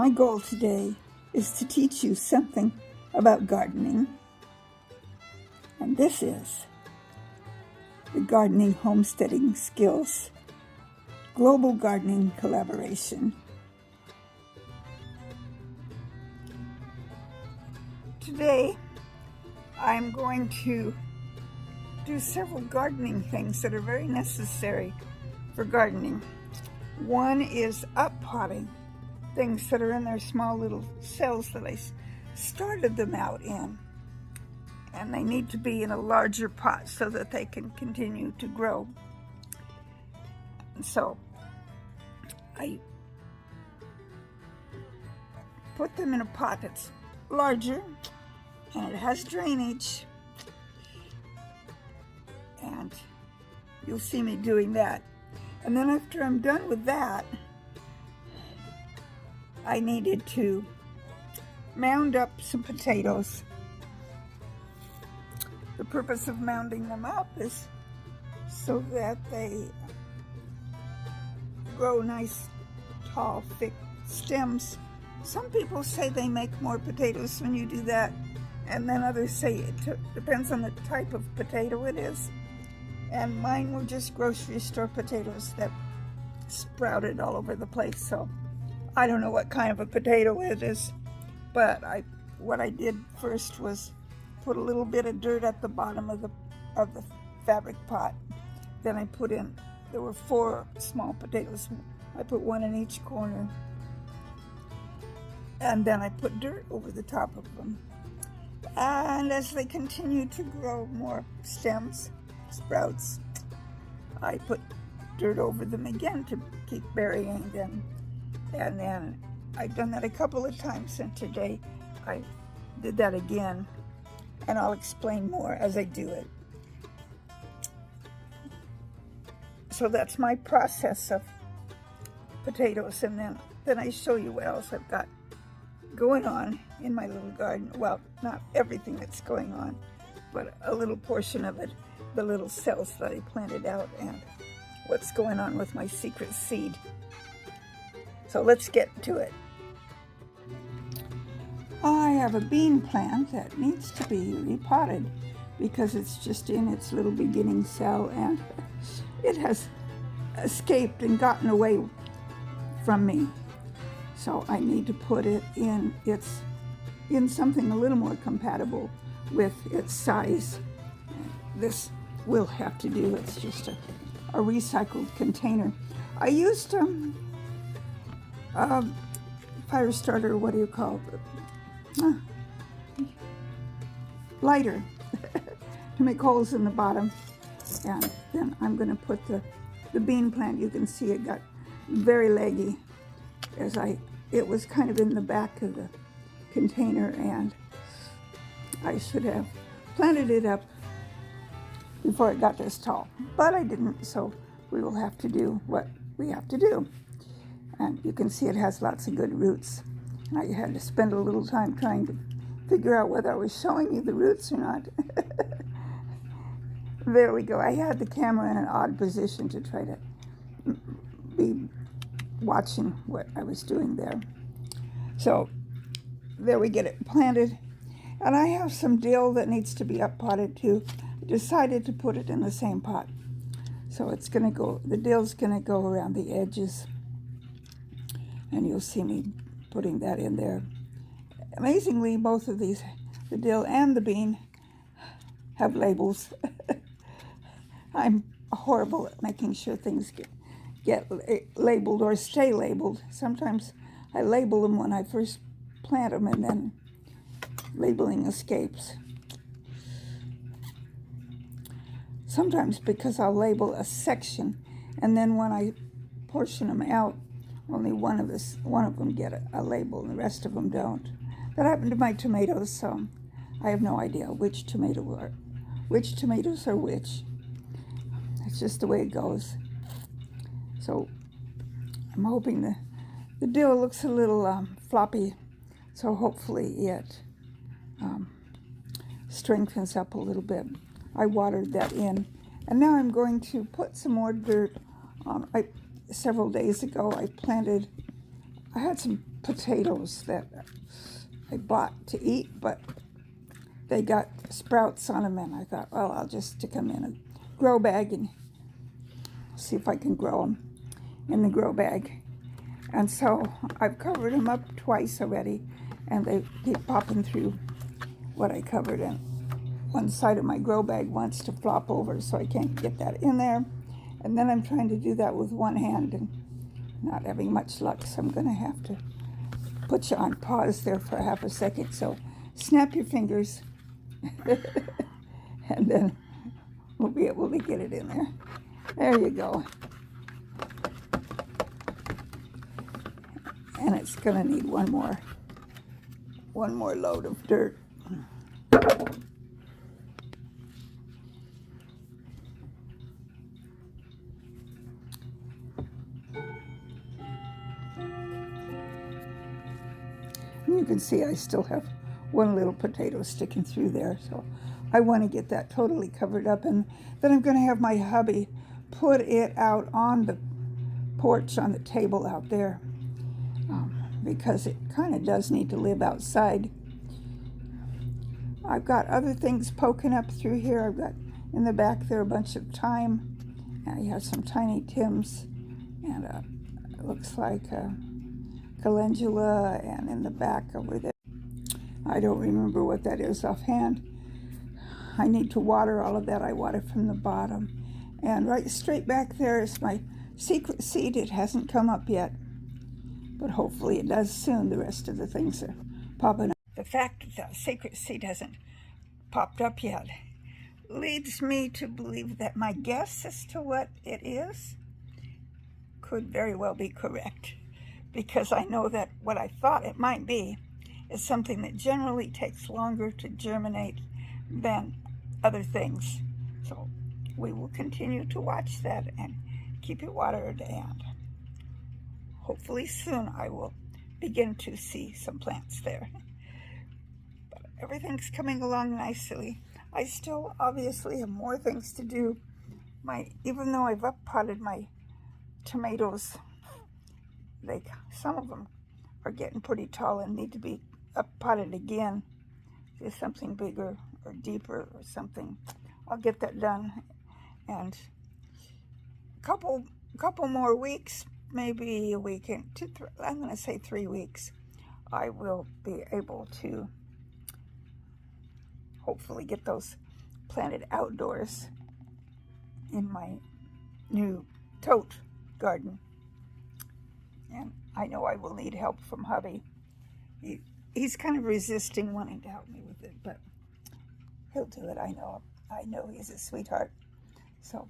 My goal today is to teach you something about gardening, and this is the Gardening Homesteading Skills Global Gardening Collaboration. Today, I'm going to do several gardening things that are very necessary for gardening. One is up-potting things that are in their small little cells that I started them out in. And they need to be in a larger pot so that they can continue to grow. And so I put them in a pot that's larger and it has drainage. And you'll see me doing that. And then after I'm done with that, I needed to mound up some potatoes. The purpose of mounding them up is so that they grow nice, tall, thick stems. Some people say they make more potatoes when you do that, and then others say it depends on the type of potato it is. And mine were just grocery store potatoes that sprouted all over the place, so I don't know what kind of a potato it is, but what I did first was put a little bit of dirt at the bottom of the fabric pot. Then I put in, there were 4 small potatoes. I put 1 in each corner. And then I put dirt over the top of them. And as they continue to grow more stems, sprouts, I put dirt over them again to keep burying them. And then I've done that a couple of times, and today I did that again, and I'll explain more as I do it. So that's my process of potatoes, and then I show you what else I've got going on in my little garden. Well, not everything that's going on, but a little portion of it, the little cells that I planted out, and what's going on with my secret seed. So let's get to it. I have a bean plant that needs to be repotted because it's just in its little beginning cell and it has escaped and gotten away from me. So I need to put it in something a little more compatible with its size. This will have to do. It's just a recycled container. I used fire starter, what do you call it? Lighter to make holes in the bottom. And then I'm going to put the bean plant. You can see it got very leggy it was kind of in the back of the container, and I should have planted it up before it got this tall, but I didn't, so we will have to do what we have to do. And you can see it has lots of good roots. And I had to spend a little time trying to figure out whether I was showing you the roots or not. There we go. I had the camera in an odd position to try to be watching what I was doing there. So there we get it planted. And I have some dill that needs to be up potted too. I decided to put it in the same pot. So it's going to go, the dill's going to go around the edges. And you'll see me putting that in there. Amazingly, both of these, the dill and the bean, have labels. I'm horrible at making sure things get labeled or stay labeled. Sometimes I label them when I first plant them, and then labeling escapes. Sometimes because I'll label a section, and then when I portion them out, only one of them get a label, and the rest of them don't. That happened to my tomatoes, so I have no idea which tomatoes are which. It's just the way it goes. So I'm hoping the dill looks a little floppy, so hopefully it strengthens up a little bit. I watered that in, and now I'm going to put some more dirt on. Several days ago I had some potatoes that I bought to eat, but they got sprouts on them, and I thought, well, I'll just stick them in a grow bag and see if I can grow them in the grow bag. And so I've covered them up twice already, and they keep popping through what I covered in. One side of my grow bag wants to flop over, so I can't get that in there. And then I'm trying to do that with one hand and not having much luck, so I'm going to have to put you on pause there for half a second. So snap your fingers, and then we'll be able to get it in there. There you go. And it's going to need one more load of dirt. And you can see I still have one little potato sticking through there, so I want to get that totally covered up, and then I'm going to have my hubby put it out on the porch, on the table out there, because it kind of does need to live outside. I've got other things poking up through here. I've got in the back there a bunch of thyme, and I have some tiny Tims, and it looks like calendula, and in the back over there, I don't remember what that is offhand. I need to water all of that. I water from the bottom. And right straight back there is my secret seed. It hasn't come up yet, but hopefully it does soon. The rest of the things are popping up. The fact that the secret seed hasn't popped up yet leads me to believe that my guess as to what it is could very well be correct, because I know that what I thought it might be is something that generally takes longer to germinate than other things. So we will continue to watch that and keep it watered, and hopefully soon I will begin to see some plants there. But everything's coming along nicely. I still obviously have more things to do. Even though I've up-potted my tomatoes, some of them are getting pretty tall and need to be up-potted again. Do something bigger or deeper or something. I'll get that done. And a couple more weeks, maybe a week, I'm going to say 3 weeks, I will be able to hopefully get those planted outdoors in my new tote garden. And I know I will need help from hubby. He's kind of resisting wanting to help me with it, but he'll do it. I know he's a sweetheart. So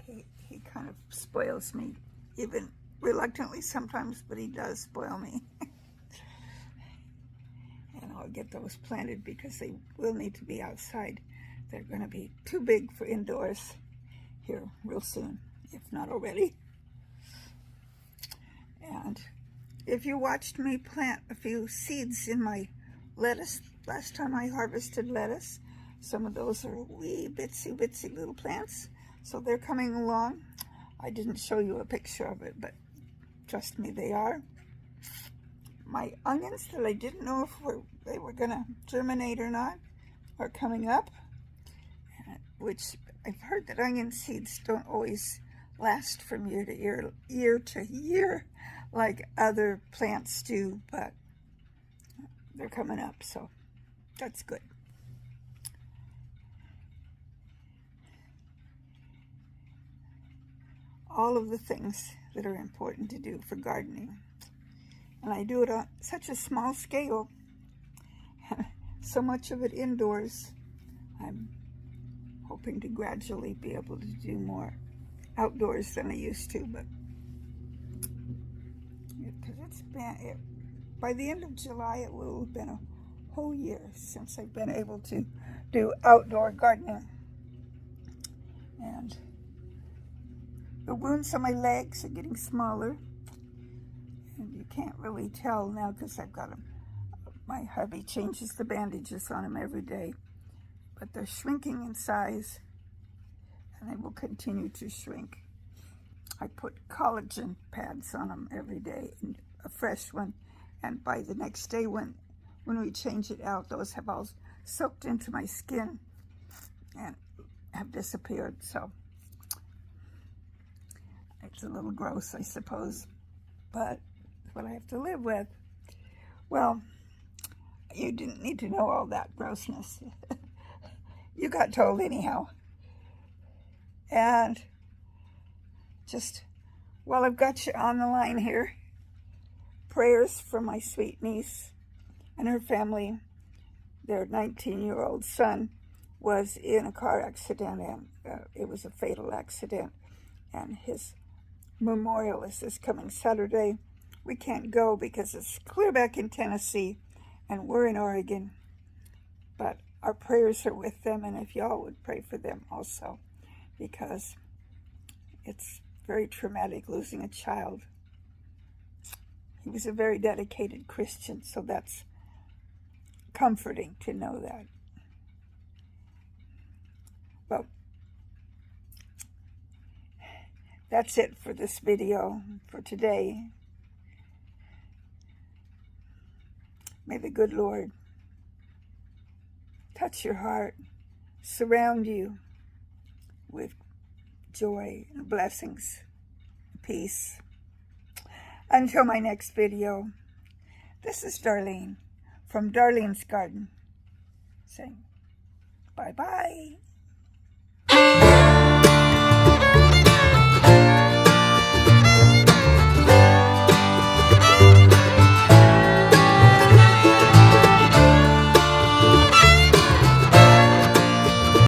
he kind of spoils me, even reluctantly sometimes, but he does spoil me. And I'll get those planted because they will need to be outside. They're going to be too big for indoors here real soon, if not already. And if you watched me plant a few seeds in my lettuce, last time I harvested lettuce, some of those are wee bitsy little plants. So they're coming along. I didn't show you a picture of it, but trust me, they are. My onions that I didn't know if they were going to germinate or not are coming up, which I've heard that onion seeds don't always last from year to year like other plants do, but they're coming up, so that's good. All of the things that are important to do for gardening. And I do it on such a small scale, so much of it indoors. I'm hoping to gradually be able to do more outdoors than I used to, but because it's been, by the end of July, it will have been a whole year since I've been able to do outdoor gardening. And the wounds on my legs are getting smaller, and you can't really tell now because I've got them. My hubby changes the bandages on them every day, but they're shrinking in size, and they will continue to shrink. I put collagen pads on them every day, and a fresh one. And by the next day, when we change it out, those have all soaked into my skin and have disappeared. So it's a little gross, I suppose, but it's what I have to live with. Well, you didn't need to know all that grossness. You got told anyhow. And just while I've got you on the line here, prayers for my sweet niece and her family. Their 19-year-old son was in a car accident, and it was a fatal accident. And his memorial is this coming Saturday. We can't go because it's clear back in Tennessee, and we're in Oregon. But our prayers are with them, and if y'all would pray for them also, because it's very traumatic losing a child. He was a very dedicated Christian, so that's comforting to know that. Well, that's it for this video for today. May the good Lord touch your heart, surround you with joy and blessings, peace. Until my next video, this is Darlene from Darlene's Garden saying bye-bye.